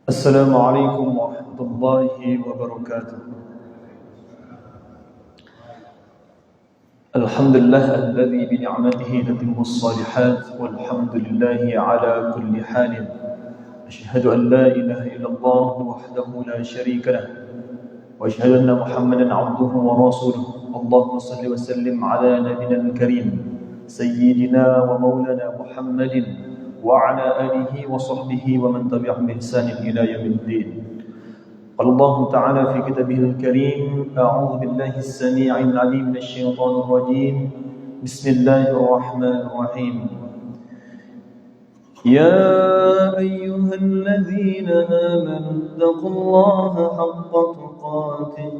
السلام عليكم ورحمة الله وبركاته. الحمد لله الذي بنعمته تتم الصالحات والحمد لله على كل حال. أشهد أن لا إله إلا الله وحده لا شريك له وأشهد أن محمدا عبده ورسوله. اللهم صل وسلم على نبينا الكريم سيدنا ومولانا محمد وعلى آله وصحبه ومن تبعهم بإحسان إلى يوم الدين. قال الله تعالى في كتابه الكريم: أعوذ بالله السميع العليم من الشيطان الرجيم. بسم الله الرحمن الرحيم. يا أيها الذين آمنوا اتقوا الله حق تقاته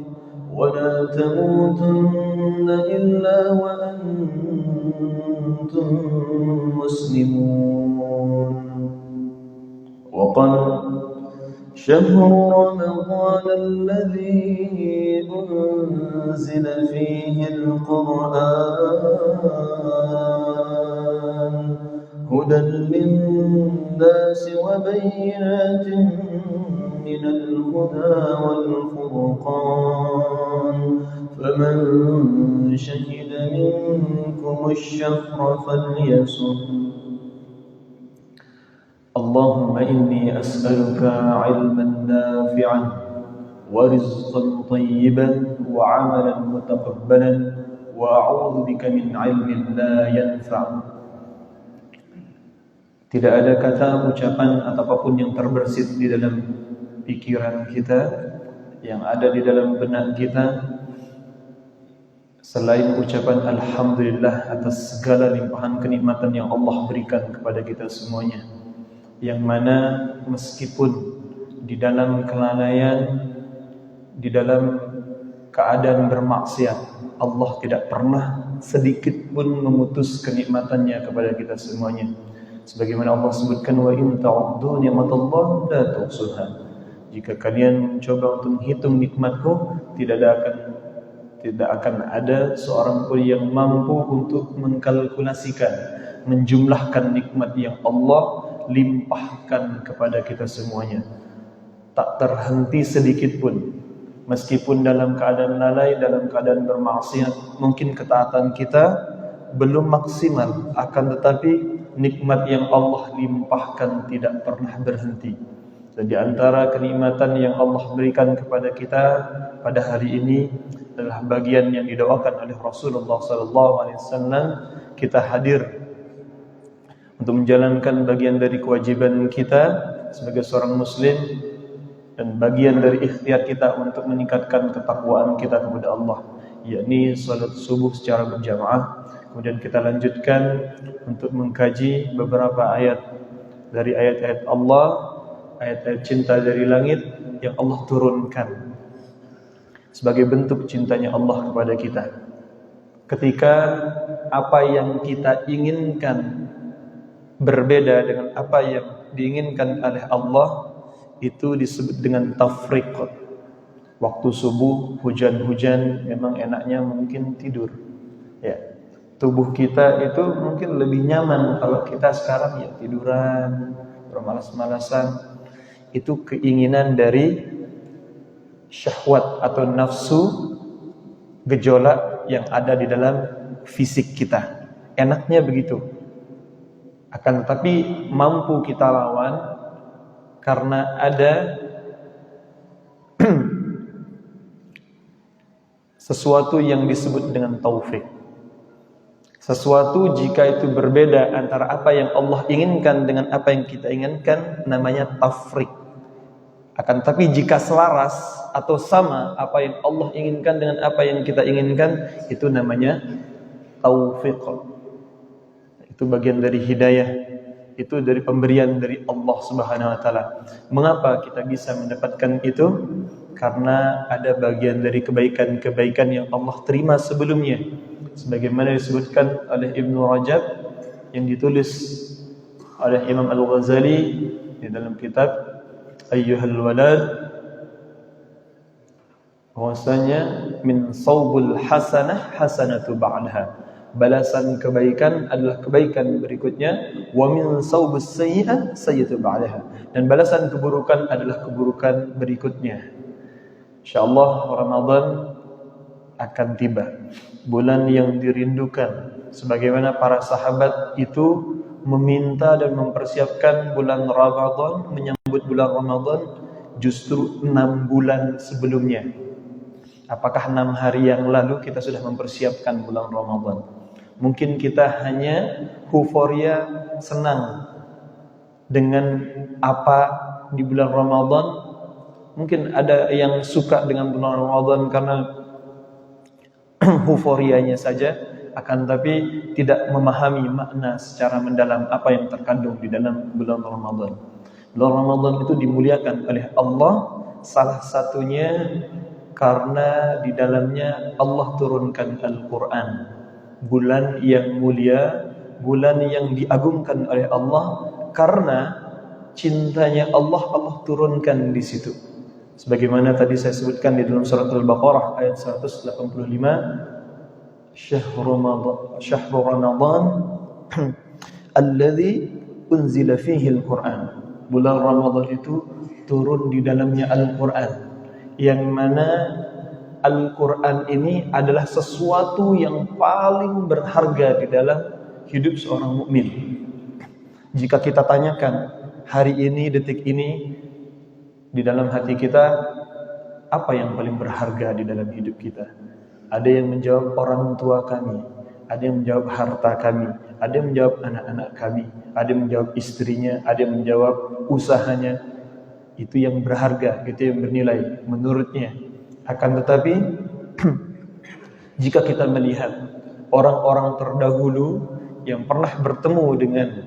ولا تموتن إلا وأنتم مسلمون. وقال: شهر رمضان الذي أنزل فيه القرآن هدى للناس وبينات من الهدى والفرقان فمن شهد منكم الشهر فليصم. اللهم إني أسألك علما نافعا ورزقا طيبا وعملا متقبلا وأعوذ بك من علم لا ينفع. Tidak ada kata, ucapan atau apapun yang terbersit di dalam pikiran kita, yang ada di dalam benak kita, selain ucapan Alhamdulillah atas segala limpahan kenikmatan yang Allah berikan kepada kita semuanya, yang mana meskipun di dalam kelalaian, di dalam keadaan bermaksiat, Allah tidak pernah sedikit pun memutus kenikmatannya kepada kita semuanya. Sebagaimana Allah sebutkan, wa in ta'uddu ni'matallahi la tuhsuha. Jika kalian mencoba untuk menghitung nikmatku, tidak akan ada seorang pun yang mampu untuk mengkalkulasikan, menjumlahkan nikmat yang Allah limpahkan kepada kita semuanya. Tak terhenti sedikit pun. Meskipun dalam keadaan lalai, dalam keadaan bermaksiat, mungkin ketaatan kita belum maksimal, akan tetapi nikmat yang Allah limpahkan tidak pernah berhenti. Dan di antara kenikmatan yang Allah berikan kepada kita pada hari ini adalah bagian yang didoakan oleh Rasulullah SAW. Kita hadir untuk menjalankan bagian dari kewajiban kita sebagai seorang muslim dan bagian dari ikhtiar kita untuk meningkatkan ketakwaan kita kepada Allah, yakni salat subuh secara berjamaah. Kemudian kita lanjutkan untuk mengkaji beberapa ayat dari ayat-ayat Allah, ayat-ayat cinta dari langit yang Allah turunkan sebagai bentuk cintanya Allah kepada kita. Ketika apa yang kita inginkan berbeda dengan apa yang diinginkan oleh Allah, itu disebut dengan tafriq. Waktu subuh, hujan-hujan, memang enaknya mungkin tidur, ya. Tubuh kita itu mungkin lebih nyaman kalau kita sekarang ya tiduran, bermalas-malasan. Itu keinginan dari syahwat atau nafsu, gejolak yang ada di dalam fisik kita. Enaknya begitu. Akan tetapi mampu kita lawan karena ada sesuatu yang disebut dengan taufik. Sesuatu jika itu berbeda antara apa yang Allah inginkan dengan apa yang kita inginkan, namanya tafriq. Akan tapi jika selaras atau sama apa yang Allah inginkan dengan apa yang kita inginkan, itu namanya taufiq. Itu bagian dari hidayah, itu dari pemberian dari Allah Subhanahu wa taala. Mengapa kita bisa mendapatkan itu? Karena ada bagian dari kebaikan-kebaikan yang Allah terima sebelumnya, sebagaimana disebutkan oleh Ibnu Rajab yang ditulis oleh Imam Al-Ghazali di dalam kitab Ayyuhal Walad, bahwasanya min saubul hasanah hasanatu ba'daha. Balasan kebaikan adalah kebaikan berikutnya. Wa min saubus sayyi'at sayyi'atu ba'daha. Dan balasan keburukan adalah keburukan berikutnya. Insyaallah Ramadan akan tiba, bulan yang dirindukan. Sebagaimana para sahabat itu meminta dan mempersiapkan bulan Ramadan, menyambut bulan Ramadan justru 6 bulan sebelumnya. Apakah 6 hari yang lalu kita sudah mempersiapkan bulan Ramadan? Mungkin kita hanya euforia, senang dengan apa di bulan Ramadan. Mungkin ada yang suka dengan bulan Ramadan karena euforianya saja, akan tapi tidak memahami makna secara mendalam apa yang terkandung di dalam bulan Ramadan. Bulan Ramadan itu dimuliakan oleh Allah, salah satunya karena di dalamnya Allah turunkan Al-Quran. Bulan yang mulia, bulan yang diagungkan oleh Allah, karena cintanya Allah, Allah turunkan di situ. Sebagaimana tadi saya sebutkan di dalam surat Al-Baqarah ayat 185, Syahrul Ramadan alladzi unzila fihi al-Quran. Bulan Ramadan itu turun di dalamnya Al-Quran, yang mana Al-Quran ini adalah sesuatu yang paling berharga di dalam hidup seorang mukmin. Jika kita tanyakan hari ini, detik ini, di dalam hati kita, apa yang paling berharga di dalam hidup kita? Ada yang menjawab orang tua kami, ada yang menjawab harta kami, ada yang menjawab anak-anak kami, ada yang menjawab istrinya, ada yang menjawab usahanya. Itu yang berharga, itu yang bernilai menurutnya. Akan tetapi jika kita melihat orang-orang terdahulu yang pernah bertemu dengan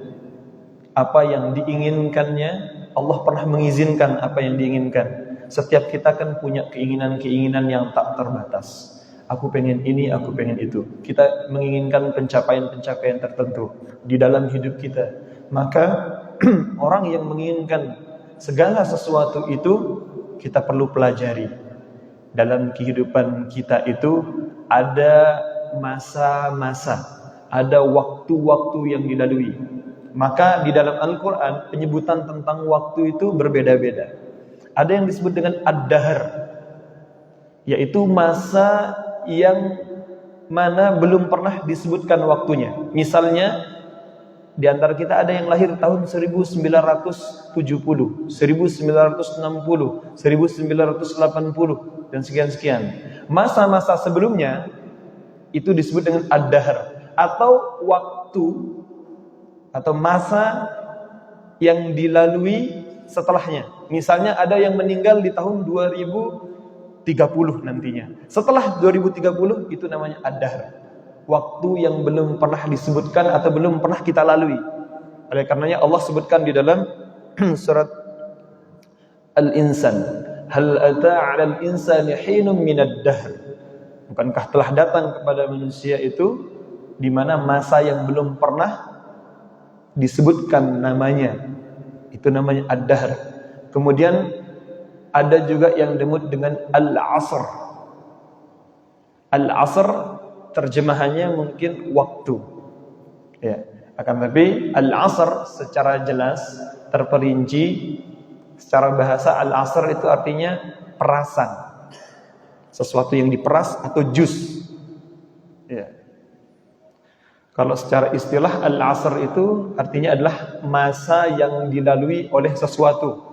apa yang diinginkannya, Allah pernah mengizinkan apa yang diinginkan. Setiap kita kan punya keinginan-keinginan yang tak terbatas. Aku pengen ini, aku pengen itu. Kita menginginkan pencapaian-pencapaian tertentu di dalam hidup kita. Maka orang yang menginginkan segala sesuatu itu kita perlu pelajari. Dalam kehidupan kita itu ada masa-masa, ada waktu-waktu yang dilalui. Maka di dalam Al-Quran penyebutan tentang waktu itu berbeda-beda. Ada yang disebut dengan ad-dahr, yaitu masa yang mana belum pernah disebutkan waktunya. Misalnya di antara kita ada yang lahir tahun 1970, 1960, 1980, dan sekian-sekian. Masa-masa sebelumnya itu disebut dengan ad-dahr, atau waktu atau masa yang dilalui setelahnya. Misalnya ada yang meninggal di tahun 2030 nantinya. Setelah 2030 itu namanya ad-dahr. Waktu yang belum pernah disebutkan atau belum pernah kita lalui. Oleh karenanya Allah sebutkan di dalam surat Al-Insan, hal ata 'alal insani hinun minad dahr. Bukankah telah datang kepada manusia itu di mana masa yang belum pernah disebutkan namanya. Itu namanya ad-dahr. Kemudian ada juga yang disebut dengan al-'asr. Al-'asr terjemahannya mungkin waktu. Ya, akan tapi al-'asr secara jelas terperinci secara bahasa, al-'asr itu artinya perasan. Sesuatu yang diperas atau jus. Ya. Kalau secara istilah al-'asr itu artinya adalah masa yang dilalui oleh sesuatu.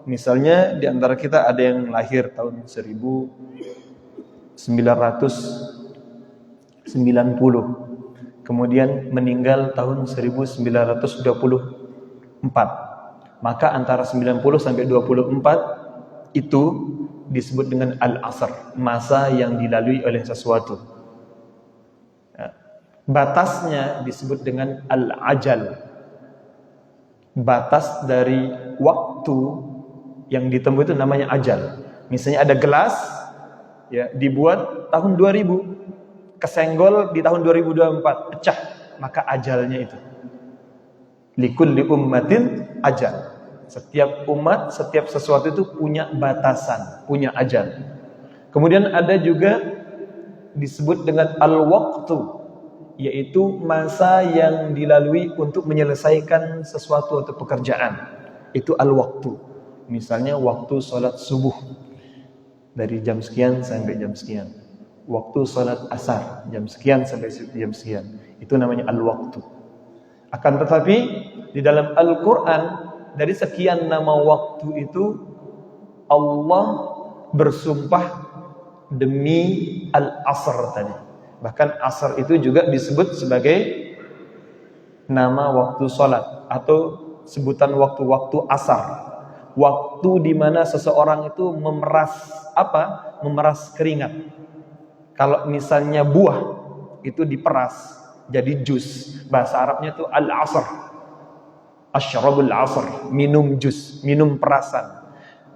Misalnya di antara kita ada yang lahir tahun 1990, kemudian meninggal tahun 1924. Maka antara 90 sampai 24 itu disebut dengan al-'asr, masa yang dilalui oleh sesuatu. Batasnya disebut dengan al-ajal, batas dari waktu yang ditemui itu namanya ajal. Misalnya ada gelas, ya, dibuat tahun 2000, kesenggol di tahun 2024, pecah, maka ajalnya itu. Likulli ummatin ajal. Setiap umat, setiap sesuatu itu punya batasan, punya ajal. Kemudian ada juga disebut dengan al-waqtu, yaitu masa yang dilalui untuk menyelesaikan sesuatu atau pekerjaan. Itu al-waktu. Misalnya waktu sholat subuh dari jam sekian sampai jam sekian. Waktu sholat asar jam sekian sampai jam sekian. Itu namanya al-waktu. Akan tetapi di dalam Al-Quran, dari sekian nama waktu itu Allah bersumpah demi al-asr tadi. Bahkan asr itu juga disebut sebagai nama waktu sholat atau sebutan waktu-waktu asar. Waktu di mana seseorang itu memeras apa? Memeras keringat. Kalau misalnya buah itu diperas jadi jus, bahasa Arabnya itu al-asr. Asyrabul asr, minum jus, minum perasan.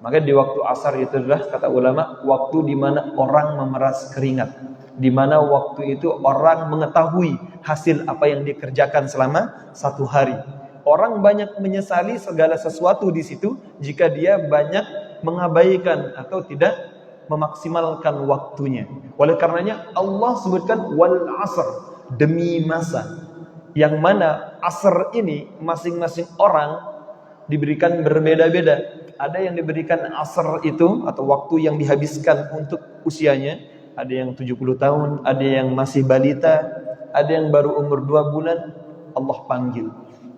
Maka di waktu asar itu adalah kata ulama waktu di mana orang memeras keringat, di mana waktu itu orang mengetahui hasil apa yang dikerjakan selama satu hari. Orang banyak menyesali segala sesuatu di situ jika dia banyak mengabaikan atau tidak memaksimalkan waktunya. Oleh karenanya Allah sebutkan wal asr, demi masa, yang mana asr ini masing-masing orang diberikan berbeda-beda. Ada yang diberikan asr itu atau waktu yang dihabiskan untuk usianya, ada yang 70 tahun, ada yang masih balita, ada yang baru umur 2 bulan, Allah panggil.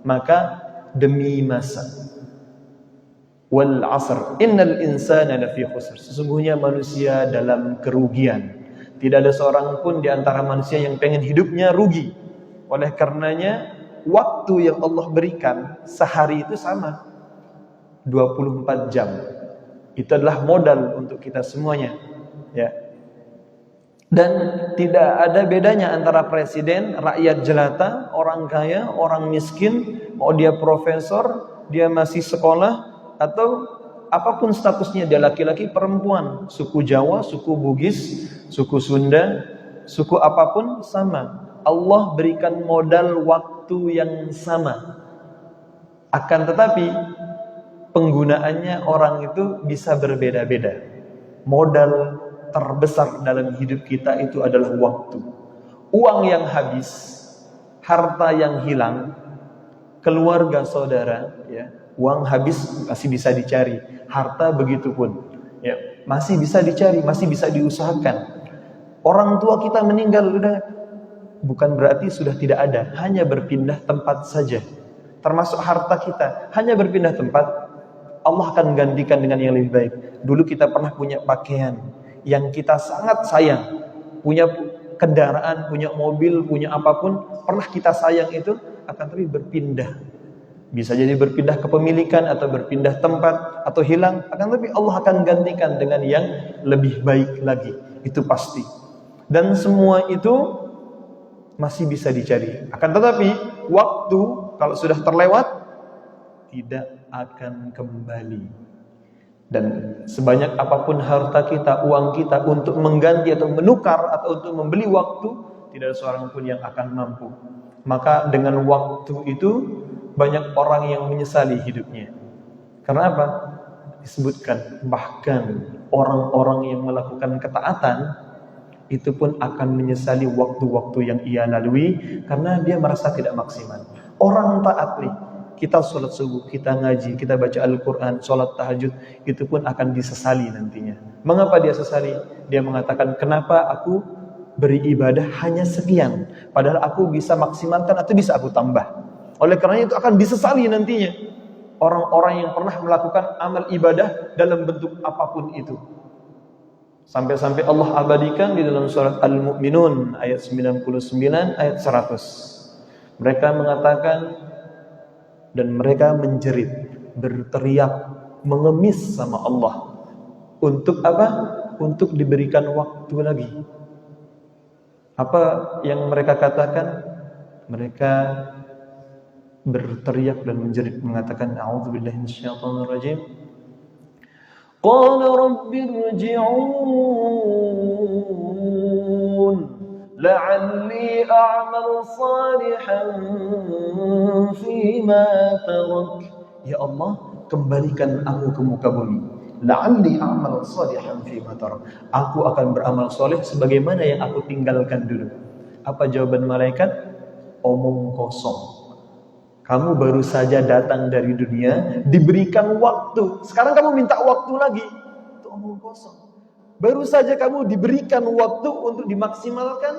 Maka demi masa. Wal asr innal insana lafi khusr. Sesungguhnya manusia dalam kerugian. Tidak ada seorang pun di antara manusia yang pengen hidupnya rugi. Oleh karenanya waktu yang Allah berikan sehari itu sama 24 jam. Itu adalah modal untuk kita semuanya, ya. Dan tidak ada bedanya antara presiden, rakyat jelata, orang kaya, orang miskin, mau dia profesor, dia masih sekolah, atau apapun statusnya, dia laki-laki, perempuan, suku Jawa, suku Bugis, suku Sunda, suku apapun sama. Allah berikan modal waktu yang sama. Akan tetapi penggunaannya orang itu bisa berbeda-beda. Modal terbesar dalam hidup kita itu adalah waktu. Uang yang habis, harta yang hilang, keluarga saudara, ya, uang habis masih bisa dicari, harta begitu pun, ya, masih bisa dicari, masih bisa diusahakan. Orang tua kita meninggal sudah, bukan berarti sudah tidak ada, hanya berpindah tempat saja. Termasuk harta kita, hanya berpindah tempat, Allah akan gantikan dengan yang lebih baik. Dulu kita pernah punya pakaian yang kita sangat sayang, punya kendaraan, punya mobil, punya apapun, pernah kita sayang itu, akan tapi berpindah. Bisa jadi berpindah kepemilikan atau berpindah tempat atau hilang, akan tapi Allah akan gantikan dengan yang lebih baik lagi. Itu pasti. Dan semua itu masih bisa dicari. Akan tetapi waktu kalau sudah terlewat tidak akan kembali. Dan sebanyak apapun harta kita, uang kita untuk mengganti atau menukar atau untuk membeli waktu, tidak ada seorang pun yang akan mampu. Maka dengan waktu itu banyak orang yang menyesali hidupnya. Karena apa? Disebutkan bahkan orang-orang yang melakukan ketaatan itu pun akan menyesali waktu-waktu yang ia lalui karena dia merasa tidak maksimal. Orang taat nih, kita sholat subuh, kita ngaji, kita baca Al-Quran, sholat tahajud, itu pun akan disesali nantinya. Mengapa dia sesali? Dia mengatakan, kenapa aku beri ibadah hanya sekian, padahal aku bisa maksimalkan atau bisa aku tambah. Oleh karena itu akan disesali nantinya orang-orang yang pernah melakukan amal ibadah dalam bentuk apapun itu. Sampai-sampai Allah abadikan di dalam surat Al-Mu'minun ayat 99 ayat 100. Mereka mengatakan dan mereka menjerit, berteriak, mengemis sama Allah. Untuk apa? Untuk diberikan waktu lagi. Apa yang mereka katakan? Mereka berteriak dan menjerit mengatakan, a'udzubillahi minasyaitonir rajim. Qala rabbi irji'un la'alli a'mal salihan fima tarak. Ya Allah, kembalikan aku ke muka bumi. La'alli a'mal salihan fima tarak. Aku akan beramal soleh sebagaimana yang aku tinggalkan dulu. Apa jawaban malaikat? Omong kosong. Kamu baru saja datang dari dunia, diberikan waktu. Sekarang kamu minta waktu lagi. Itu omong kosong. Baru saja kamu diberikan waktu untuk dimaksimalkan.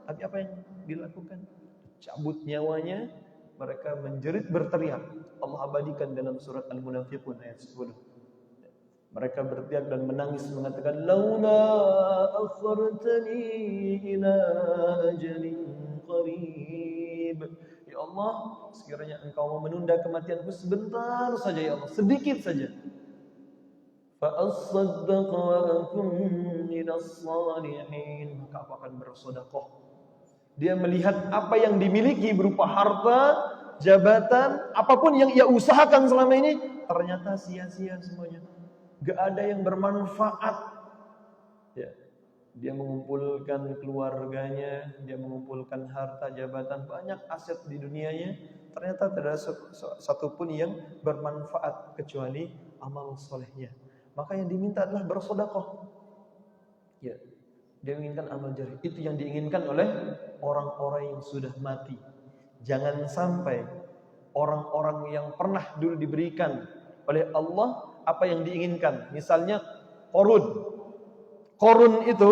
Tapi apa yang dilakukan? Cabut nyawanya. Mereka menjerit berteriak. Allah abadikan dalam surat Al-Munafiqun ayat 10. Mereka berteriak dan menangis mengatakan, laula akhartani ila ajalin qarib. Ya Allah, sekiranya Engkau mau menunda kematianku sebentar saja ya Allah, sedikit saja. Fa asaddaq wa akun minas salihin. Maka aku akan bersedekah. Dia melihat apa yang dimiliki berupa harta, jabatan, apapun yang ia usahakan selama ini, ternyata sia-sia semuanya. Gak ada yang bermanfaat. Ya. Dia mengumpulkan keluarganya, dia mengumpulkan harta, jabatan, banyak aset di dunianya. Ternyata tidak ada satupun yang bermanfaat kecuali amal solehnya. Maka yang diminta adalah bersedekah. Ya. Dia menginginkan amal jari. Itu yang diinginkan oleh orang-orang yang sudah mati. Jangan sampai orang-orang yang pernah dulu diberikan oleh Allah apa yang diinginkan. Misalnya Qarun itu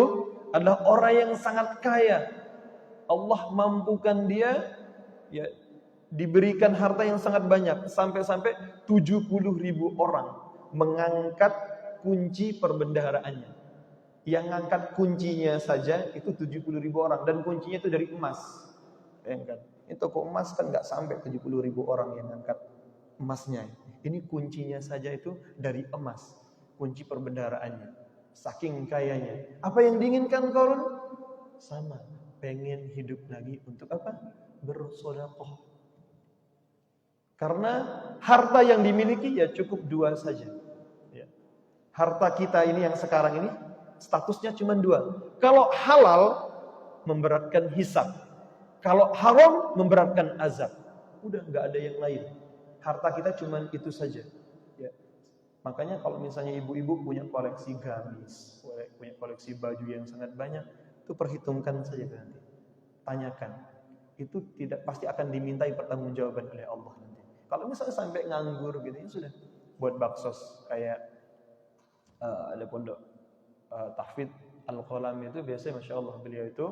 adalah orang yang sangat kaya. Allah mampukan dia ya, diberikan harta yang sangat banyak. Sampai-sampai 70.000 orang mengangkat kunci perbendaharaannya. Yang ngangkat kuncinya saja itu 70.000 orang. Dan kuncinya itu dari emas. Bayangkan. Ini toko emas kan gak sampai 70.000 orang yang ngangkat emasnya. Ini kuncinya saja itu dari emas. Kunci perbendaharaannya. Saking kayanya. Apa yang diinginkan Qarun? Sama. Pengen hidup lagi untuk apa? Bersedekah. Karena harta yang dimiliki ya cukup 2 saja. Ya. Harta kita ini yang sekarang ini statusnya cuma 2. Kalau halal memberatkan hisab. Kalau haram memberatkan azab. Udah nggak ada yang lain. Harta kita cuma itu saja. Ya. Makanya kalau misalnya ibu-ibu punya koleksi gamis, punya koleksi baju yang sangat banyak, itu perhitungkan saja nanti. Tanyakan. Itu tidak pasti akan dimintai pertanggungjawaban oleh Allah nanti. Kalau misalnya sampai nganggur gitu, ya sudah buat baksos kayak ada pondok tahfidz Al-Qalam itu biasanya Masya Allah beliau itu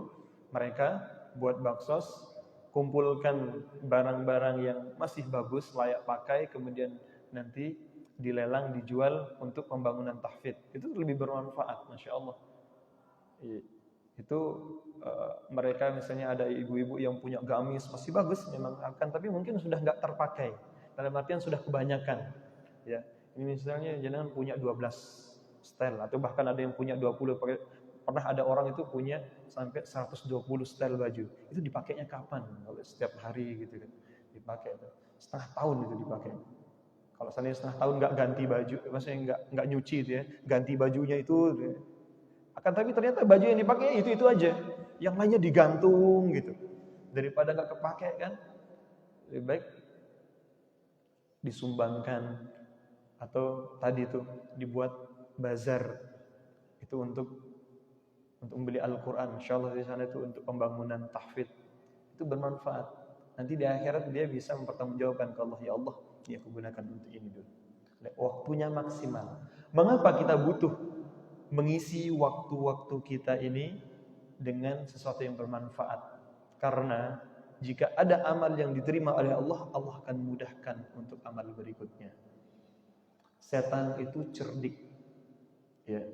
mereka buat baksos, kumpulkan barang-barang yang masih bagus, layak pakai, kemudian nanti dilelang, dijual untuk pembangunan tahfidz. Itu lebih bermanfaat, Masya Allah. Itu mereka misalnya ada ibu-ibu yang punya gamis masih bagus memang akan, tapi mungkin sudah nggak terpakai. Dalam artian sudah kebanyakan. Ya, ini misalnya jangan punya 12 style atau bahkan ada yang punya 20. Pernah ada orang itu punya sampai 120 style baju. Itu dipakainya kapan? Kalau setiap hari gitu kan. Dipakai itu. Setengah tahun itu dipakai. Kalau misalnya setengah tahun nggak ganti baju, maksudnya nggak nyuci itu ya, ganti bajunya itu. Akan tapi ternyata baju yang dipakai itu aja. Yang lainnya digantung gitu. Daripada nggak kepakai kan. Lebih baik disumbangkan atau tadi itu dibuat bazar itu untuk membeli Al-Quran. Insyaallah di sana itu untuk pembangunan tahfidz. Itu bermanfaat. Nanti di akhirat dia bisa mempertanggungjawabkan ke Allah, ya Allah, dia aku gunakan untuk ini dulu. Waktunya maksimal. Mengapa kita butuh mengisi waktu-waktu kita ini dengan sesuatu yang bermanfaat? Karena jika ada amal yang diterima oleh Allah, Allah akan mudahkan untuk amal berikutnya. Setan itu cerdik. Ya,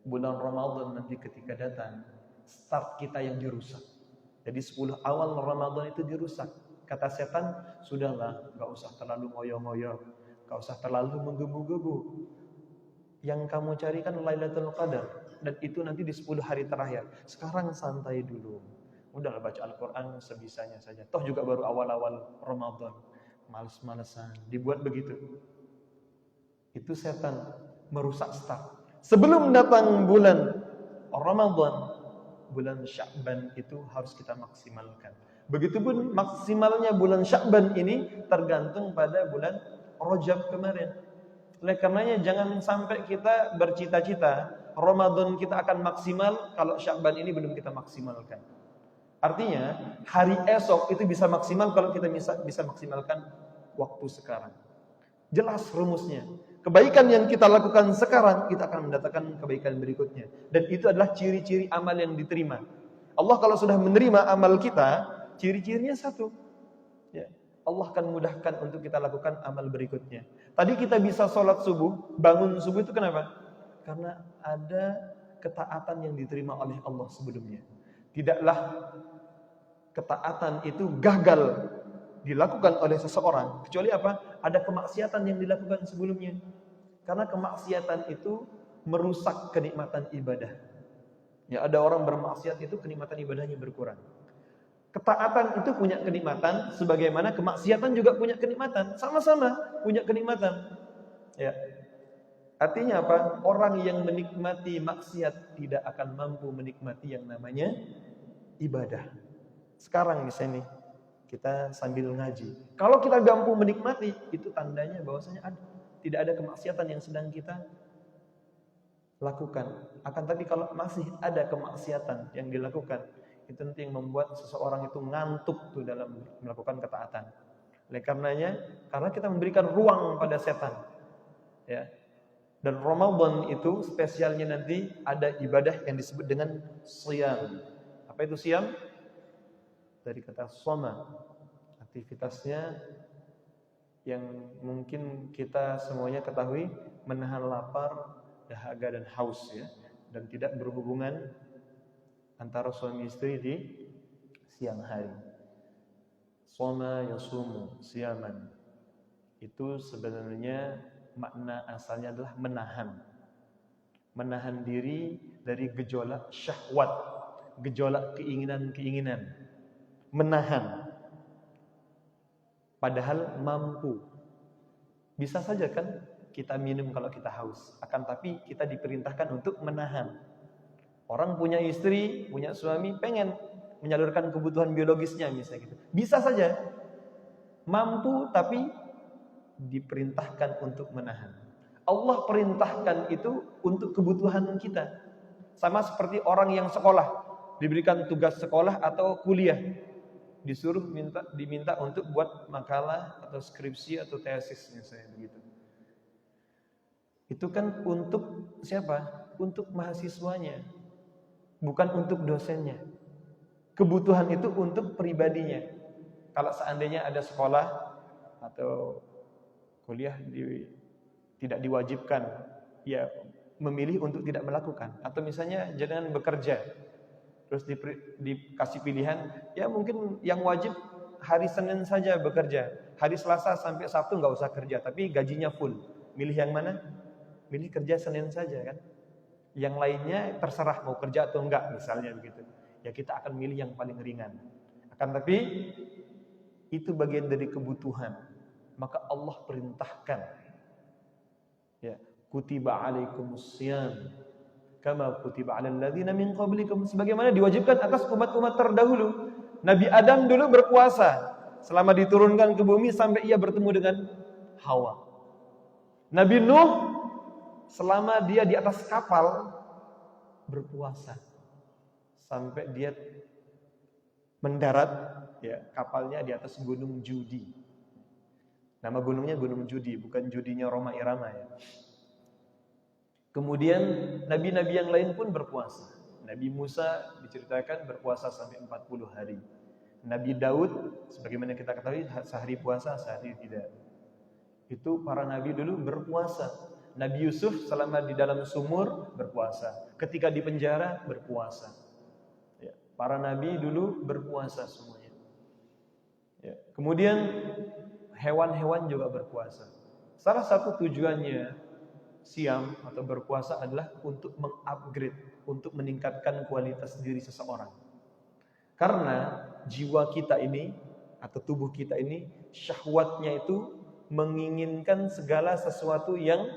bulan Ramadan nanti ketika datang, start kita yang dirusak. Jadi 10 awal Ramadan itu dirusak. Kata setan, sudahlah, gak usah terlalu ngoyo-ngoyo, gak usah terlalu menggebu-gebu. Yang kamu cari kan Lailatul Qadar, dan itu nanti di 10 hari terakhir. Sekarang santai dulu. Udahlah baca Al-Quran sebisanya saja. Toh juga baru awal-awal Ramadan. Males-malesan. Dibuat begitu. Itu setan merusak start. Sebelum datang bulan Ramadan, bulan Sya'ban itu harus kita maksimalkan. Begitupun maksimalnya bulan Sya'ban ini tergantung pada bulan Rajab kemarin. Oleh karenanya jangan sampai kita bercita-cita Ramadan kita akan maksimal kalau Sya'ban ini belum kita maksimalkan. Artinya, hari esok itu bisa maksimal kalau kita bisa maksimalkan waktu sekarang. Jelas rumusnya. Kebaikan yang kita lakukan sekarang, kita akan mendatangkan kebaikan berikutnya. Dan itu adalah ciri-ciri amal yang diterima. Allah kalau sudah menerima amal kita, ciri-cirinya satu. Ya, Allah akan mudahkan untuk kita lakukan amal berikutnya. Tadi kita bisa sholat subuh, bangun subuh itu kenapa? Karena ada ketaatan yang diterima oleh Allah sebelumnya. Tidaklah ketaatan itu gagal dilakukan oleh seseorang kecuali apa? Ada kemaksiatan yang dilakukan sebelumnya. Karena kemaksiatan itu merusak kenikmatan ibadah. Ya, ada orang bermaksiat itu kenikmatan ibadahnya berkurang. Ketaatan itu punya kenikmatan sebagaimana kemaksiatan juga punya kenikmatan, sama-sama punya kenikmatan. Ya. Artinya apa? Orang yang menikmati maksiat tidak akan mampu menikmati yang namanya ibadah. Sekarang misalnya nih, kita sambil ngaji. Kalau kita mampu menikmati, itu tandanya bahwasanya tidak ada kemaksiatan yang sedang kita lakukan. Akan tapi kalau masih ada kemaksiatan yang dilakukan, itu nanti yang membuat seseorang itu ngantuk tuh dalam melakukan ketaatan. Oleh karenanya, karena kita memberikan ruang pada setan. Ya. Dan Ramadan itu spesialnya nanti ada ibadah yang disebut dengan siyam. Apa itu siyam? Dari kata soma, aktivitasnya yang mungkin kita semuanya ketahui, menahan lapar, dahaga dan haus, ya, dan tidak berhubungan antara suami istri di siang hari. Soma yasumu siyaman, itu sebenarnya makna asalnya adalah menahan diri dari gejolak syahwat, gejolak keinginan-keinginan. Menahan, padahal mampu. Bisa saja kan kita minum kalau kita haus, akan tapi kita diperintahkan untuk menahan. Orang punya istri, punya suami, pengen menyalurkan kebutuhan biologisnya misalnya gitu. Bisa saja mampu, tapi diperintahkan untuk menahan. Allah perintahkan itu untuk kebutuhan kita. Sama seperti orang yang sekolah, diberikan tugas sekolah atau kuliah, disuruh diminta untuk buat makalah atau skripsi atau tesis misalnya begitu. Itu kan untuk siapa? Untuk mahasiswanya, bukan untuk dosennya. Kebutuhan itu untuk pribadinya. Kalau seandainya ada sekolah atau kuliah tidak diwajibkan, ya memilih untuk tidak melakukan. Atau misalnya jangan bekerja, terus dikasih pilihan, ya mungkin yang wajib hari Senin saja bekerja, hari Selasa sampai Sabtu nggak usah kerja, tapi gajinya full. Milih yang mana? Milih kerja Senin saja kan. Yang lainnya terserah mau kerja atau enggak misalnya begitu. Ya kita akan milih yang paling ringan. Akan tapi itu bagian dari kebutuhan. Maka Allah perintahkan, ya, kutiba alaikumussyam kama kutiba 'alal ladzina min qablikum, sebagaimana diwajibkan atas umat-umat terdahulu. Nabi Adam dulu berpuasa selama diturunkan ke bumi sampai ia bertemu dengan Hawa. Nabi Nuh selama dia di atas kapal berpuasa sampai dia mendarat, ya, kapalnya di atas gunung Judi. Nama gunungnya Gunung Judi, bukan judinya Roma Irama, ya. Kemudian nabi-nabi yang lain pun berpuasa. Nabi Musa diceritakan berpuasa sampai 40 hari. Nabi Daud, sebagaimana kita ketahui, sehari puasa, sehari tidak. Itu para nabi dulu berpuasa. Nabi Yusuf selama di dalam sumur berpuasa. Ketika di penjara berpuasa. Ya, para nabi dulu berpuasa semuanya. Ya. Kemudian hewan-hewan juga berpuasa. Salah satu tujuannya siam atau berpuasa adalah untuk mengupgrade, untuk meningkatkan kualitas diri seseorang. Karena jiwa kita ini atau tubuh kita ini syahwatnya itu menginginkan segala sesuatu yang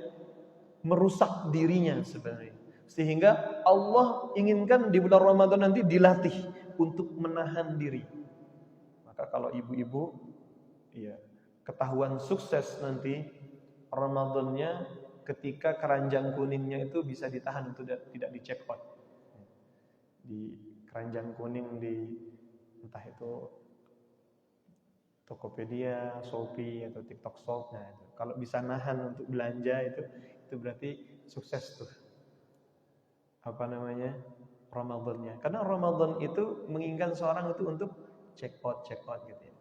merusak dirinya sebenarnya. Sehingga Allah inginkan di bulan Ramadan nanti dilatih untuk menahan diri. Maka kalau ibu-ibu, ya, ketahuan sukses nanti Ramadannya ketika keranjang kuningnya itu bisa ditahan untuk tidak di check out. Di keranjang kuning entah itu Tokopedia, Shopee atau TikTok Shop. Nah, itu. Kalau bisa nahan untuk belanja itu berarti sukses tuh. Apa namanya? Ramadannya. Karena Ramadan itu menginginkan seorang itu untuk check out gitu ya.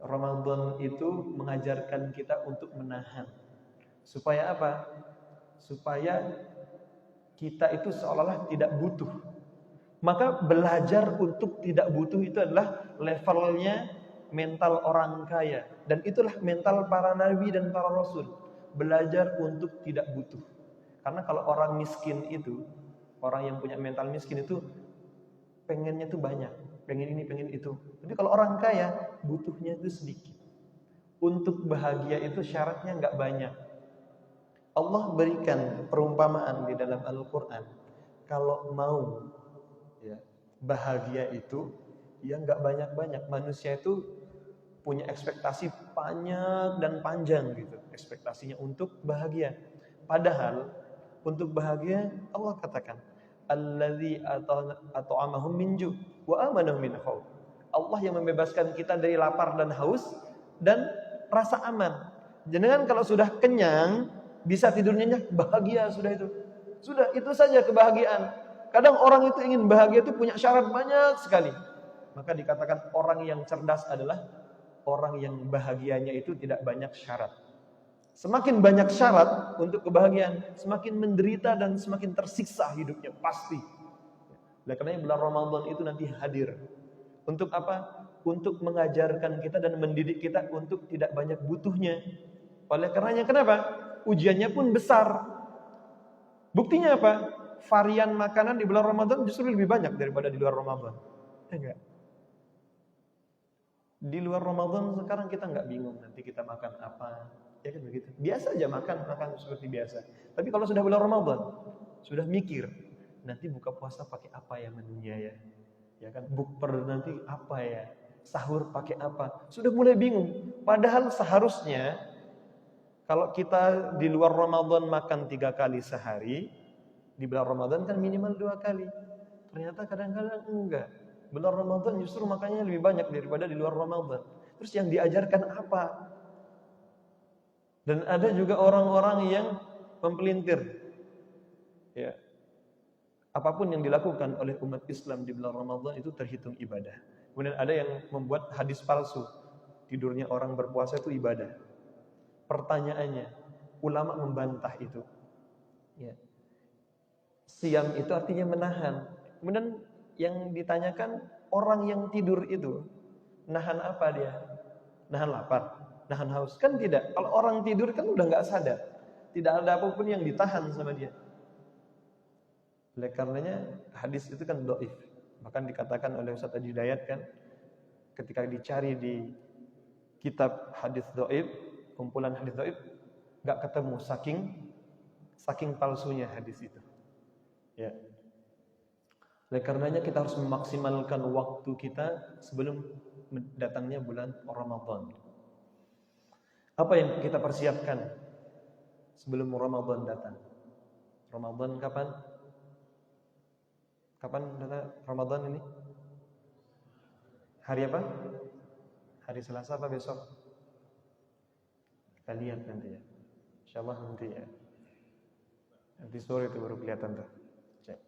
Ramadan itu mengajarkan kita untuk menahan. Supaya apa? Supaya kita itu seolah-olah tidak butuh. Maka belajar untuk tidak butuh itu adalah levelnya mental orang kaya. Dan itulah mental para nabi dan para rasul. Belajar untuk tidak butuh. Karena kalau orang miskin itu, orang yang punya mental miskin itu pengennya tuh banyak. Pengen ini, pengen itu. Tapi kalau orang kaya, butuhnya itu sedikit. Untuk bahagia itu syaratnya nggak banyak. Allah berikan perumpamaan di dalam Al-Quran. Kalau mau ya, bahagia itu ya nggak banyak-banyak. Manusia itu punya ekspektasi banyak dan panjang gitu, ekspektasinya untuk bahagia. Padahal untuk bahagia Allah katakan allazi at'amahum min ju' wa amanahum min khauf. Allah yang membebaskan kita dari lapar dan haus dan rasa aman. Jangan kalau sudah kenyang bisa tidur nyenyak, bahagia sudah itu. Sudah itu saja kebahagiaan. Kadang orang itu ingin bahagia itu punya syarat banyak sekali. Maka dikatakan orang yang cerdas adalah orang yang bahagianya itu tidak banyak syarat. Semakin banyak syarat untuk kebahagiaan, semakin menderita dan semakin tersiksa hidupnya pasti. Oleh karena bulan Ramadan itu nanti hadir. Untuk apa? Untuk mengajarkan kita dan mendidik kita untuk tidak banyak butuhnya. Oleh karenanya kenapa? Ujiannya pun besar. Buktinya apa? Varian makanan di bulan Ramadan justru lebih banyak daripada di luar Ramadan. Enggak. Di luar Ramadan sekarang kita nggak bingung nanti kita makan apa, ya kan begitu. Biasa aja makan seperti biasa. Tapi kalau sudah bulan Ramadan, sudah mikir nanti buka puasa pakai apa ya menunya ya, ya kan bukber nanti apa ya, sahur pakai apa, sudah mulai bingung. Padahal seharusnya kalau kita di luar Ramadan makan 3 kali sehari, di bulan Ramadan kan minimal 2 kali. Ternyata kadang-kadang enggak. Bulan Ramadan justru makannya lebih banyak daripada di luar Ramadan. Terus yang diajarkan apa? Dan ada juga orang-orang yang mempelintir. Ya. Apapun yang dilakukan oleh umat Islam di bulan Ramadan itu terhitung ibadah. Kemudian ada yang membuat hadis palsu. Tidurnya orang berpuasa itu ibadah. Pertanyaannya, ulama membantah itu. Ya. Siam itu artinya menahan. Kemudian yang ditanyakan orang yang tidur itu nahan apa dia? Nahan lapar, nahan haus? Kan tidak. Kalau orang tidur kan udah nggak sadar, tidak ada apapun yang ditahan sama dia. Oleh karenanya hadis itu kan dhaif. Bahkan dikatakan oleh Ustaz Hidayat kan, ketika dicari di kitab hadis dhaif, kumpulan hadis dhaif, nggak ketemu saking palsunya hadis itu. Ya. Oleh karenanya kita harus memaksimalkan waktu kita sebelum datangnya bulan Ramadan. Apa yang kita persiapkan sebelum Ramadan datang? Ramadan kapan? Kapan datang Ramadan ini? Hari apa? Hari Selasa apa besok? Kita lihat nanti ya. Insyaallah nanti ya. Nanti sore itu baru kelihatan tuh. Cek.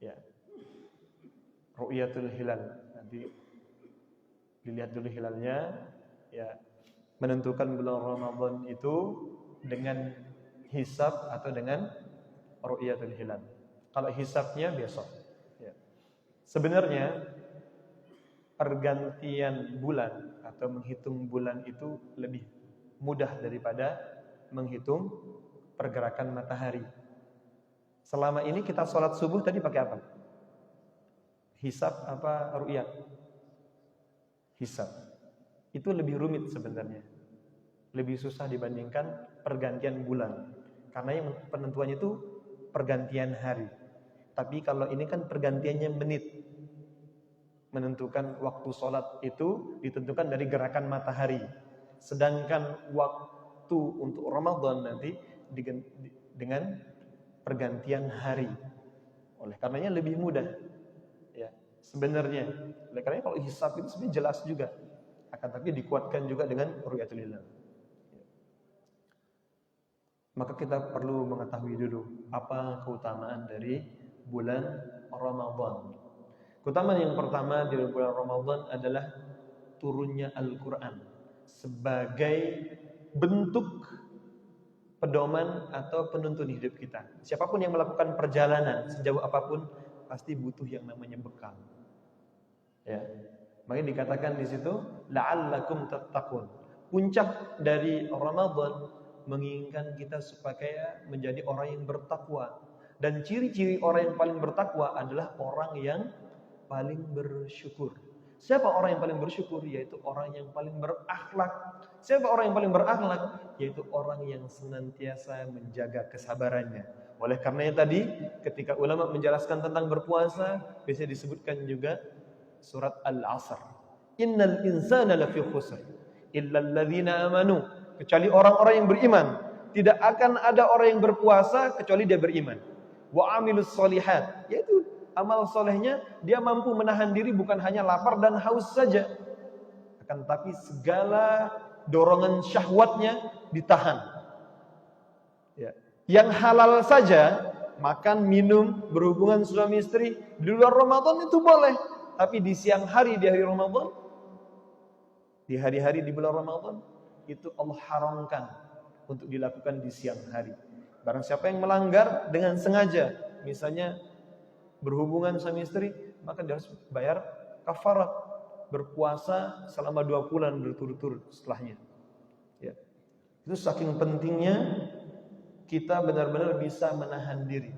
Ya. Ru'yatul hilal, nanti dilihat dulu hilalnya, ya menentukan bulan Ramadan itu dengan hisab atau dengan ru'yatul hilal. Kalau hisabnya besok. Ya. Sebenarnya pergantian bulan atau menghitung bulan itu lebih mudah daripada menghitung pergerakan matahari. Selama ini kita sholat subuh tadi pakai apa? Hisab apa ru'yat? Hisab. Itu lebih rumit sebenarnya. Lebih susah dibandingkan pergantian bulan. Karena yang penentuannya itu pergantian hari. Tapi kalau ini kan pergantiannya menit. Menentukan waktu sholat itu ditentukan dari gerakan matahari. Sedangkan waktu untuk Ramadan nanti dengan pergantian hari. Oleh karenanya lebih mudah. sebenarnya. Oleh karena kalau hisab itu sebenarnya jelas juga, akan tapi dikuatkan juga dengan ru'yatul hilal. Maka kita perlu mengetahui dulu apa keutamaan dari bulan Ramadan. Keutamaan yang pertama dari bulan Ramadan adalah turunnya Al-Quran sebagai bentuk pedoman atau penuntun hidup kita. Siapapun yang melakukan perjalanan sejauh apapun pasti butuh yang namanya bekal. Ya. Makanya dikatakan di situ la'allakum tattaqun. Puncak dari Ramadan menginginkan kita supaya menjadi orang yang bertakwa. Dan ciri-ciri orang yang paling bertakwa adalah orang yang paling bersyukur. Siapa orang yang paling bersyukur? Yaitu orang yang paling berakhlak. Siapa orang yang paling berakhlak? Yaitu orang yang senantiasa menjaga kesabarannya. Oleh karenanya tadi ketika ulama menjelaskan tentang berpuasa, biasanya disebutkan juga surat Al-Asr. Innal insana lafi khusr illa alladzina amanu. Kecuali orang-orang yang beriman. Tidak akan ada orang yang berpuasa kecuali dia beriman. Wa amilus solihat, yaitu amal solehnya dia mampu menahan diri bukan hanya lapar dan haus saja, akan tapi segala dorongan syahwatnya ditahan. Ya. Yang halal saja, makan, minum, berhubungan suami istri di luar Ramadan itu boleh, tapi di siang hari di hari Ramadan, di hari-hari di bulan Ramadan itu Allah haramkan untuk dilakukan di siang hari. Barang siapa yang melanggar dengan sengaja, misalnya berhubungan suami istri, maka dia harus bayar kafarat, berpuasa selama 2 bulan berturut-turut setelahnya. Ya. Itu saking pentingnya kita benar-benar bisa menahan diri.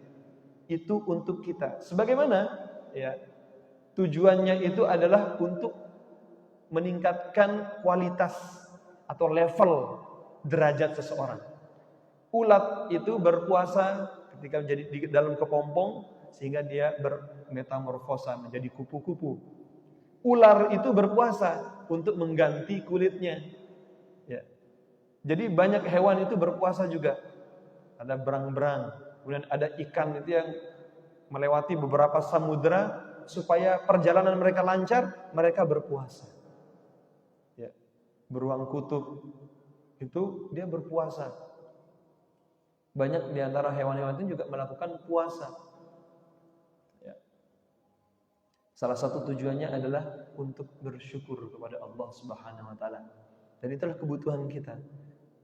Itu untuk kita. Sebagaimana ya, tujuannya itu adalah untuk meningkatkan kualitas atau level derajat seseorang. Ulat itu berpuasa ketika menjadi di dalam kepompong sehingga dia bermetamorfosa menjadi kupu-kupu. Ular itu berpuasa untuk mengganti kulitnya. Ya. Jadi banyak hewan itu berpuasa juga. Ada berang-berang, kemudian ada ikan itu yang melewati beberapa samudera supaya perjalanan mereka lancar, mereka berpuasa. Ya. Beruang kutub itu dia berpuasa. Banyak di antara hewan-hewan itu juga melakukan puasa. Ya. Salah satu tujuannya adalah untuk bersyukur kepada Allah Subhanahu wa taala. Dan itulah kebutuhan kita.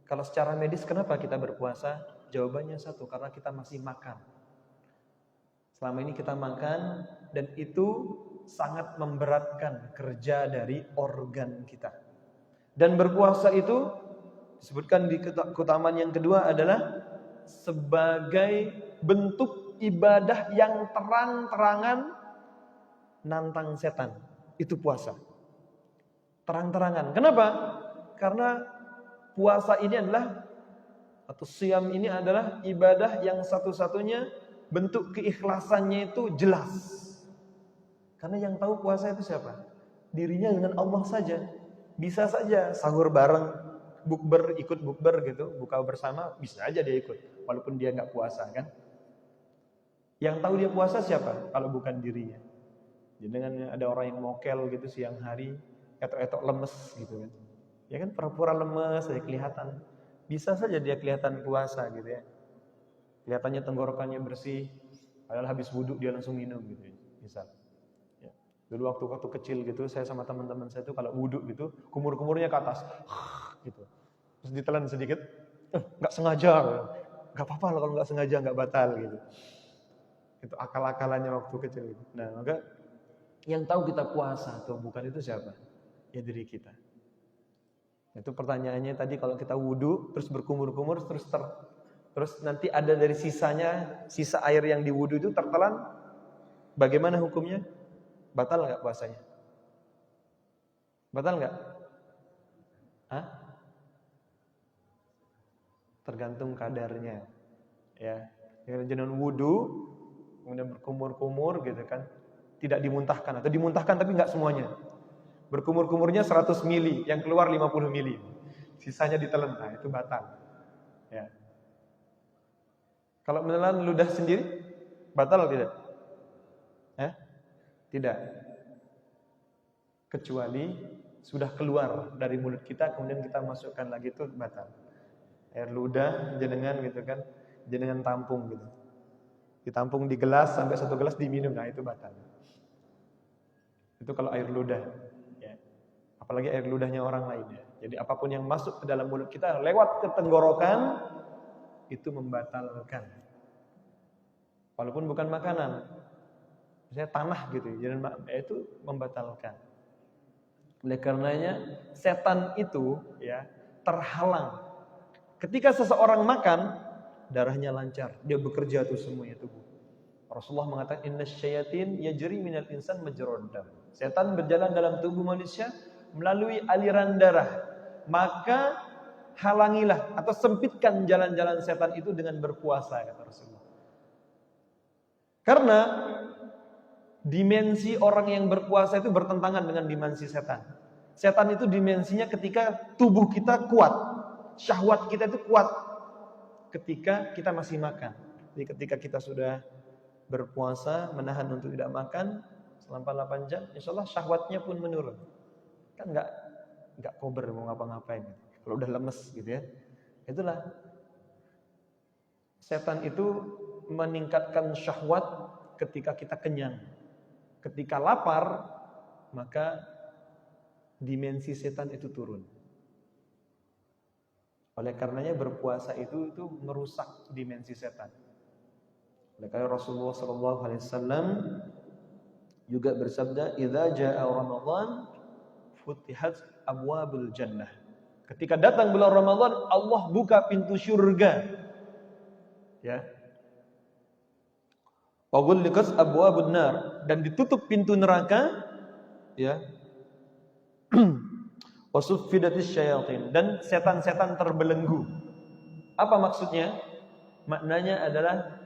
Kalau secara medis kenapa kita berpuasa? Jawabannya satu, karena kita masih makan. Selama ini kita makan dan itu sangat memberatkan kerja dari organ kita. Dan berpuasa itu disebutkan di keutamaan yang kedua adalah sebagai bentuk ibadah yang terang-terangan nantang setan. Itu puasa. Terang-terangan. Kenapa? Karena puasa ini adalah atau siam ini adalah ibadah yang satu-satunya bentuk keikhlasannya itu jelas. Karena yang tahu puasa itu siapa? Dirinya dengan Allah saja. Bisa saja sahur bareng, bukber, ikut bukber gitu, buka bersama, bisa aja dia ikut. Walaupun dia nggak puasa kan. Yang tahu dia puasa siapa? Kalau bukan dirinya. Jadi dengan ada orang yang mokel gitu siang hari, etok-etok lemes gitu kan. Ya kan pura-pura lemes, saya kelihatan. Bisa saja dia kelihatan puasa gitu ya. Kelihatannya tenggorokannya bersih, padahal habis wudhu dia langsung minum gitu ya. Misal. Ya. Dulu waktu kecil gitu, saya sama teman-teman saya itu kalau wudhu gitu, kumur-kumurnya ke atas. Gitu. Terus ditelan sedikit, nggak sengaja. Nggak apa-apa kalau nggak sengaja, nggak batal gitu. Itu akal-akalannya waktu kecil gitu. Nah, maka yang tahu kita puasa atau bukan itu siapa? Ya diri kita. Itu pertanyaannya tadi, kalau kita wudhu terus berkumur-kumur terus nanti ada dari sisanya, sisa air yang di wudhu itu tertelan, bagaimana hukumnya? Batal nggak puasanya? Batal nggak? Hah? Tergantung kadarnya. Ya, jangan wudhu kemudian berkumur-kumur gitu kan, tidak dimuntahkan atau dimuntahkan tapi nggak semuanya. Berkumur-kumurnya 100 mili, yang keluar 50 mili. Sisanya ditelan, nah itu batal. Ya. Kalau menelan ludah sendiri, batal atau tidak? Tidak. kecuali sudah keluar dari mulut kita kemudian kita masukkan lagi, itu batal. Air ludah jenengan gitu kan, jenengan tampung gitu, ditampung di gelas sampai 1 gelas diminum, nah itu batal. Itu kalau air ludah ya. Apalagi air ludahnya orang lain ya. Jadi apapun yang masuk ke dalam mulut kita lewat ke tenggorokan itu membatalkan. Walaupun bukan makanan, misalnya tanah gitu, jadi itu membatalkan. Oleh karenanya setan itu ya terhalang. Ketika seseorang makan, darahnya lancar, dia bekerja tuh semuanya tubuh. Rasulullah mengatakan innasyayatin yajri minal insan majrad dam. Setan berjalan dalam tubuh manusia melalui aliran darah. Maka halangilah atau sempitkan jalan-jalan setan itu dengan berpuasa, kata Rasulullah. Karena dimensi orang yang berpuasa itu bertentangan dengan dimensi setan. Setan itu dimensinya ketika tubuh kita kuat, syahwat kita itu kuat ketika kita masih makan. Jadi ketika kita sudah berpuasa, menahan untuk tidak makan selama 8 jam, insyaallah syahwatnya pun menurun. Kan enggak kober mau ngapa-ngapain. Kalau udah lemes gitu ya. Itulah setan itu meningkatkan syahwat ketika kita kenyang. Ketika lapar, maka dimensi setan itu turun. Oleh karenanya berpuasa itu merusak dimensi setan. Oleh karena Rasulullah SAW juga bersabda, "Idza jaa Ramadan futihat abwabul jannah." Ketika datang bulan Ramadan, Allah buka pintu surga. Ya. Wa ghulliqat abwabun nar, dan ditutup pintu neraka, ya. Wa suffidatis syayatin, dan setan-setan terbelenggu. Apa maksudnya? Maknanya adalah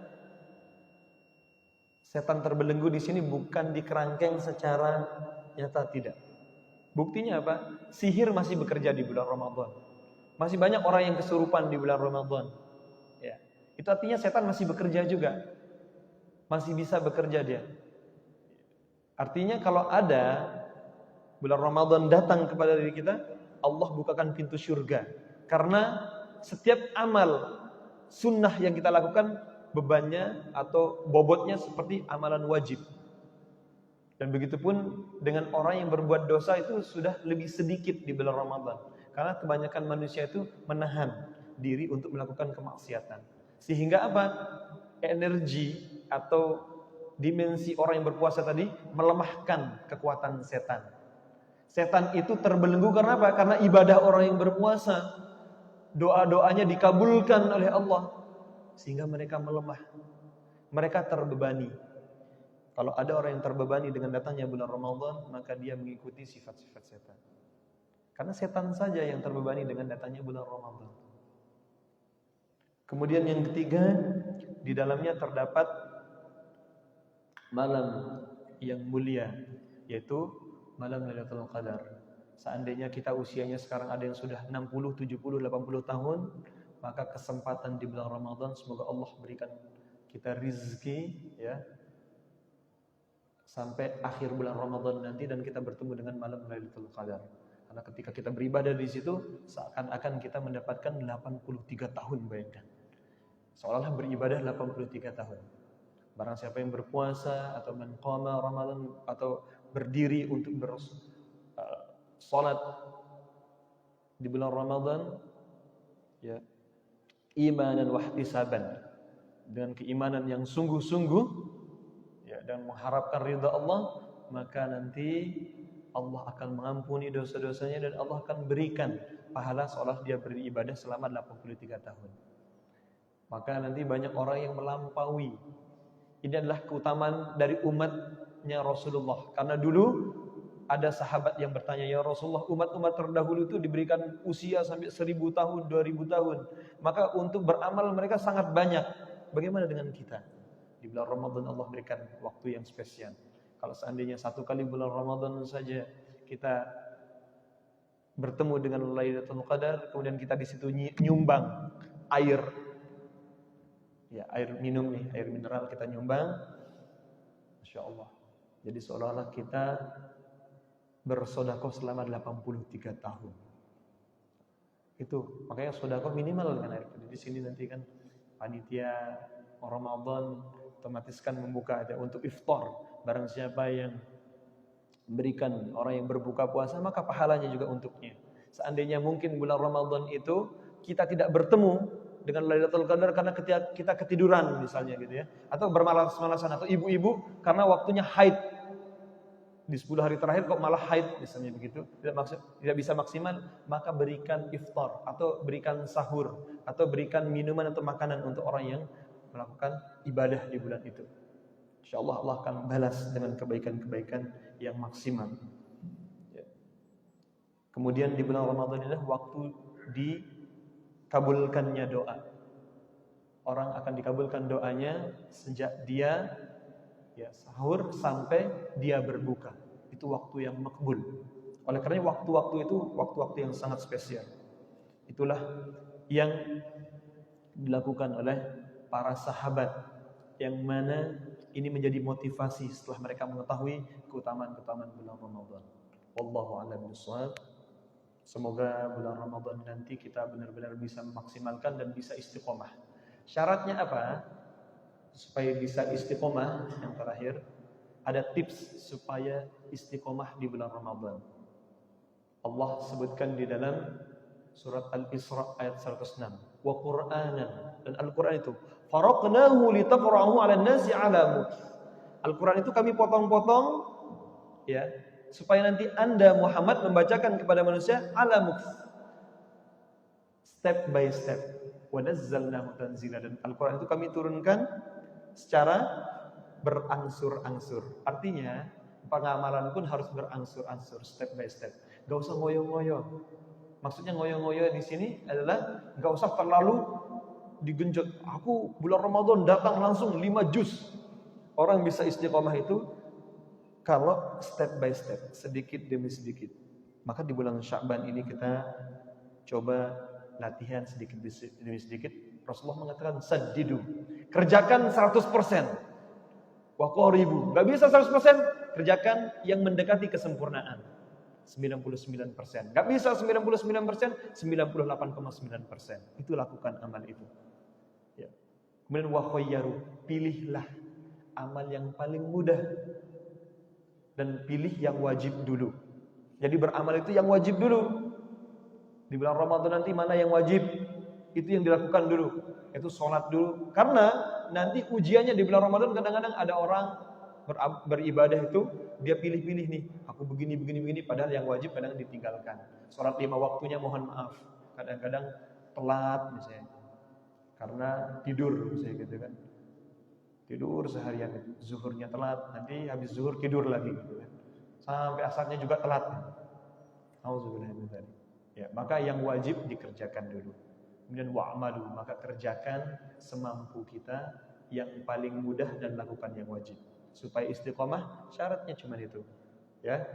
setan terbelenggu di sini bukan dikerangkeng secara nyata, tidak. Buktinya apa? Sihir masih bekerja di bulan Ramadan. Masih banyak orang yang kesurupan di bulan Ramadan. Ya. Itu artinya setan masih bekerja juga. Masih bisa bekerja dia. Artinya kalau ada bulan Ramadan datang kepada diri kita, Allah bukakan pintu surga. Karena setiap amal sunnah yang kita lakukan, bebannya atau bobotnya seperti amalan wajib. Dan begitu pun dengan orang yang berbuat dosa itu sudah lebih sedikit di bulan Ramadan. Karena kebanyakan manusia itu menahan diri untuk melakukan kemaksiatan. Sehingga apa? Energi atau dimensi orang yang berpuasa tadi melemahkan kekuatan setan. Setan itu terbelenggu karena apa? Karena ibadah orang yang berpuasa. Doa-doanya dikabulkan oleh Allah. Sehingga mereka melemah. Mereka terbebani. Kalau ada orang yang terbebani dengan datangnya bulan Ramadan, maka dia mengikuti sifat-sifat setan. Karena setan saja yang terbebani dengan datangnya bulan Ramadan. Kemudian yang ketiga, di dalamnya terdapat malam yang mulia, yaitu malam Lailatul Qadar. Seandainya kita usianya sekarang ada yang sudah 60, 70, 80 tahun, maka kesempatan di bulan Ramadan semoga Allah berikan kita rizki, ya, sampai akhir bulan Ramadan nanti dan kita bertemu dengan malam Lailatul Qadar. Karena ketika kita beribadah di situ seakan-akan kita mendapatkan 83 tahun, bayangkan. Seolah-olah beribadah 83 tahun. Barang siapa yang berpuasa atau menqama Ramadan atau berdiri untuk salat di bulan Ramadan, ya, imanan wa ihtisaban, dengan keimanan yang sungguh-sungguh, ya, dan mengharapkan ridha Allah, maka nanti Allah akan mengampuni dosa-dosanya dan Allah akan berikan pahala seolah dia beribadah selama 83 tahun. Maka nanti banyak orang yang melampaui. Ini adalah keutamaan dari umatnya Rasulullah. Karena dulu ada sahabat yang bertanya, "Ya Rasulullah, umat-umat terdahulu itu diberikan usia sampai 1000 tahun, 2000 tahun. Maka untuk beramal mereka sangat banyak. Bagaimana dengan kita?" Di bulan Ramadan Allah berikan waktu yang spesial. Kalau seandainya 1 kali bulan Ramadan saja kita bertemu dengan Lailatul Qadar, kemudian kita di situ nyumbang air, ya, air minum nih, air mineral kita nyumbang, Masya Allah. Jadi seolah-olah kita bersedekah selama 83 tahun. Itu makanya sedekah minimal dengan air putih. Di sini nanti kan panitia Ramadan otomatis kan membuka ada untuk iftar. Barang siapa yang memberikan orang yang berbuka puasa maka pahalanya juga untuknya. Seandainya mungkin bulan Ramadan itu kita tidak bertemu dengan Lailatul Qadar karena kita ketiduran misalnya gitu ya, atau bermalas-malasan, atau ibu-ibu karena waktunya haid di 10 hari terakhir kok malah haid misalnya begitu, tidak bisa maksimal, maka berikan iftar atau berikan sahur atau berikan minuman atau makanan untuk orang yang melakukan ibadah di bulan itu. Insyaallah Allah akan balas dengan kebaikan-kebaikan yang maksimal. Ya. Kemudian di bulan Ramadan ini waktu dikabulkannya doa. Orang akan dikabulkan doanya sejak dia sahur sampai dia berbuka. Itu waktu yang makbul. Oleh karena waktu-waktu itu waktu-waktu yang sangat spesial. Itulah yang dilakukan oleh para sahabat, yang mana ini menjadi motivasi setelah mereka mengetahui keutamaan-keutamaan bulan Ramadan. Wallahu a'lam bishawab. Semoga bulan Ramadan nanti kita benar-benar bisa memaksimalkan dan bisa istiqomah. Syaratnya apa? Supaya bisa istiqomah, yang terakhir, ada tips supaya istiqomah di bulan Ramadan. Allah sebutkan di dalam surat Al-Isra ayat 106. Wa Qur'anan, dan Al-Quran itu faraqnahu litaqra'ahu 'alan nasi 'ala mukth. Al-Quran itu kami potong-potong ya, supaya nanti Anda Muhammad membacakan kepada manusia 'ala mukth. Step by step. Wa nazzalnahu tanzila, dan Al-Quran itu kami turunkan secara berangsur-angsur. Artinya pengamalan pun harus berangsur-angsur, step by step. Gak usah ngoyo-ngoyo. Maksudnya ngoyo-ngoyo di sini adalah gak usah terlalu digenjot. Aku bulan Ramadan datang langsung 5 juz. Orang bisa istiqomah itu kalau step by step, sedikit demi sedikit. Maka di bulan Sya'ban ini kita coba latihan sedikit demi sedikit. Rasulullah mengatakan saddidu, kerjakan 100%. Wa qaribu, enggak bisa 100%, kerjakan yang mendekati kesempurnaan. 99%. Enggak bisa 99%, 98,9%. Itu lakukan amal itu. Ya. Kemudian wa khayyaru, pilihlah amal yang paling mudah dan pilih yang wajib dulu. Jadi beramal itu yang wajib dulu. Di bulan Ramadan nanti mana yang wajib? Itu yang dilakukan dulu. Itu sholat dulu. Karena nanti ujiannya di bulan Ramadan kadang-kadang ada orang beribadah itu dia pilih-pilih nih. Aku begini. Padahal yang wajib kadang ditinggalkan. Sholat 5 waktunya mohon maaf. Kadang-kadang telat misalnya. Karena tidur misalnya gitu kan. Tidur seharian. Zuhurnya telat. Nanti habis zuhur tidur lagi gitu kan. Sampai asarnya juga telat. Auzubillah min dzalik. Ya, maka yang wajib dikerjakan dulu. Kemudian wa'malu, maka kerjakan semampu kita yang paling mudah dan lakukan yang wajib. Supaya istiqomah syaratnya cuma itu. Ya.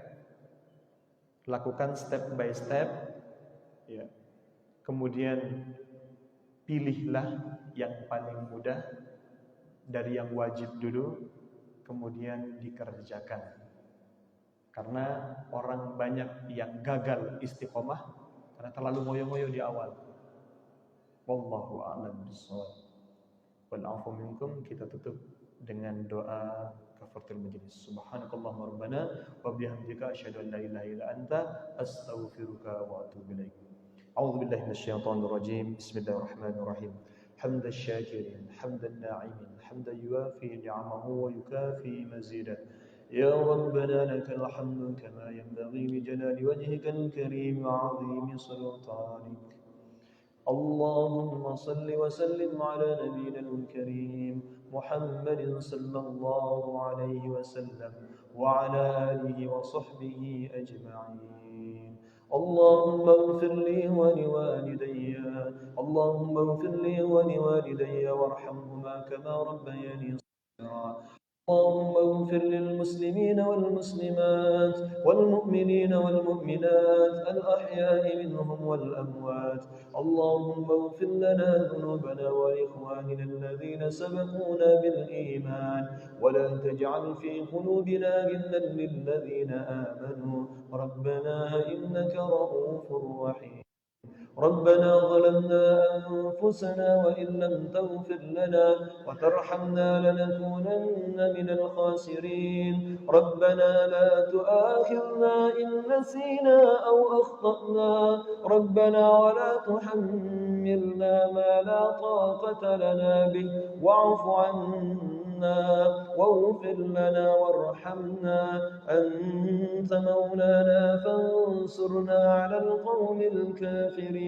Lakukan step by step. Ya. Kemudian pilihlah yang paling mudah dari yang wajib dulu, kemudian dikerjakan. Karena orang banyak yang gagal istiqomah karena terlalu ngoyo-ngoyo di awal. Wallahu a'lam bishawab. Wal 'afu minkum, kita tutup dengan doa kafaratul majlis. Subhanakallahumma rabbana wa bihamdika asyhadu an la ilaha illa anta astaghfiruka wa atubu ilaik. A'udzu billahi minasyaitonir rajim. Bismillahirrahmanirrahim. Hamdan syakirin, hamdan na'imin, hamdan yuwafi ni'amahu wa yukafi mazidah. Ya Rabbana lakal hamdu kama yanbaghi li jalali wajhikal karim wa 'azimi sultanik. اللهم صل وسلم على نبينا الكريم محمد صلى الله عليه وسلم وعلى آله وصحبه أجمعين. اللهم اغفر لي ولوالدي، اللهم اغفر لي ولوالدي وارحمهما كما ربياني صغيرا. اللهم اغفر للمسلمين والمسلمات والمؤمنين والمؤمنات الأحياء منهم والأموات. اللهم اغفر لنا ذنوبنا وإخواننا الذين سبقونا بالإيمان، ولا تجعل في قلوبنا غلا للذين آمنوا ربنا إنك رؤوف رحيم. ربنا ظلمنا أنفسنا وإن لم تغفر لنا وترحمنا لنكونن من الخاسرين. ربنا لا تؤاخذنا إن نسينا أو أخطأنا، ربنا ولا تحملنا ما لا طاقة لنا به، واعف عنا واغفر لنا وارحمنا، أنت مولانا فانصرنا على القوم الكافرين.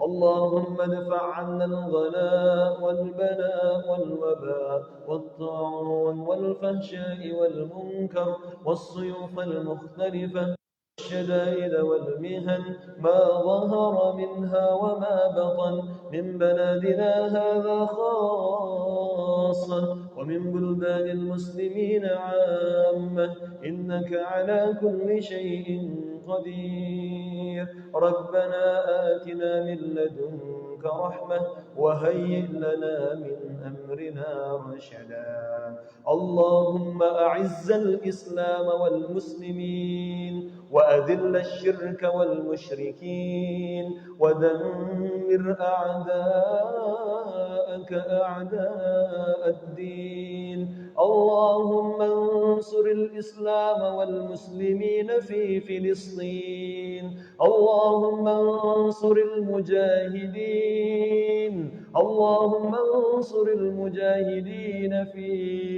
اللهم ادفع عنا الغلاء والبلاء والوباء والطاعون والفحشاء والمنكر والسيوف المختلفة الشدائد والمهن، ما ظهر منها وما بطن، من بلدنا هذا خاصة ومن بلدان المسلمين عامة، إنك على كل شيء قدير. ربنا آتنا من لدنك رحمة وهيئ لنا من أمرنا رشدا. اللهم أعز الإسلام والمسلمين، وأذل الشرك والمشركين، ودمر أعداءك أعداء الدين. اللهم انصر الإسلام والمسلمين في فلسطين. اللهم انصر المجاهدين. اللهم انصر المجاهدين في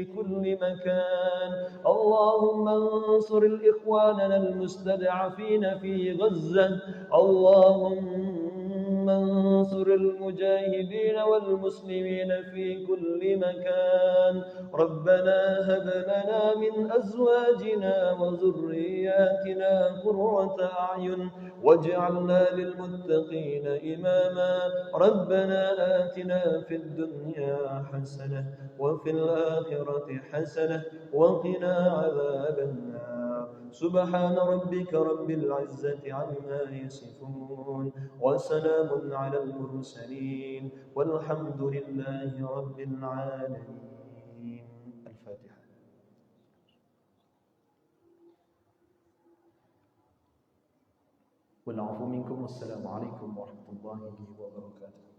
كل مكان. اللهم انصر الإخواننا المستضعفين في غزة. اللهم انصر المجاهدين والمسلمين في كل مكان. ربنا هب لنا من أزواجنا وذرياتنا قرة أعين واجعلنا للمتقين إماما. ربنا آتنا في الدنيا حسنة وفي الآخرة حسنة وقنا عذاب النار. سبحان ربك رب العزة عما يصفون، وسلام على المرسلين، والحمد لله رب العالمين. الفاتحة. والعفو منكم، والسلام عليكم ورحمة الله وبركاته.